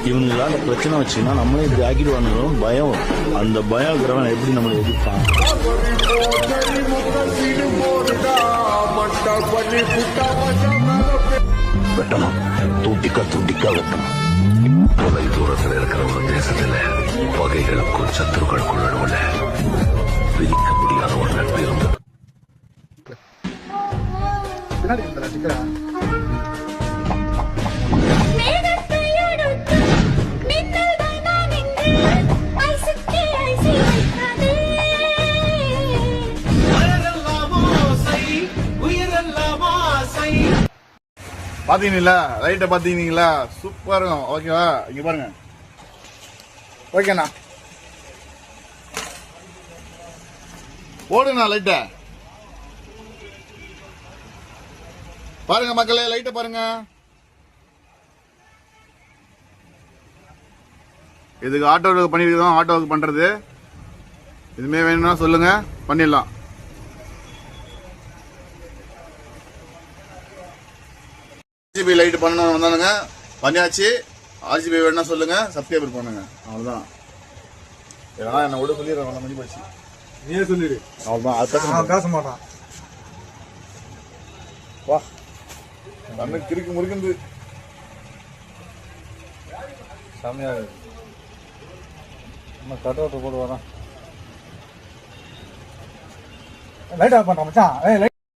இவனுங்களால பிரச்சனை வச்சுன்னா நம்மளே இப்படி ஆக்கிடுவானுங்களோ பயம் வரும். அந்த பயம் இருக்கிறவன் எப்படி நம்மளை எதிர்ப்பான்? வெட்டணும், துண்டிக்க வெட்டணும். தொலை தூரத்தில் இருக்கிற ஒரு தேசத்துல பகைகளுக்கும் சத்துருக்களுக்கும் நடுவுல பிரிக்க முடியாத ஒரு நட்பு இருந்தது. பாத்தீங்களா லைட்டை பாத்தீங்களா? சூப்பரா இருக்கும். ஓகேவா? இங்க பாருங்க. ஓகேண்ணா, போடுண்ணா லைட்ட பாருங்க மக்களே, லைட்டை பாருங்க. இதுக்கு ஆட்டோவுக்கு பண்ணிருக்கோம். ஆட்டோவுக்கு பண்றது இதுமே வேணும்னா சொல்லுங்க, பண்ணிடலாம். ஆர்ஜிபி லைட் பண்ண வந்தானுங்க, பண்ணியாச்சு. ஆர்ஜிபி வேணும்னா சொல்லுங்க, சப்ஸ்கிரைபர் பண்ணுங்க. அவ்வளவுதான். ஏன்னா என்ன விட சொல்லிடுறேன், மணி போச்சு. நீயே சொல்லிடு. அவ்வளவுதான், பேச மாட்டான். வா, கண்ணு கிறுக்கு முறுக்குந்து செம்மையா இருக்கு. கட் அவுட் போட்டு வரான். லைட் ஆஃப் பண்றான் மச்சான்.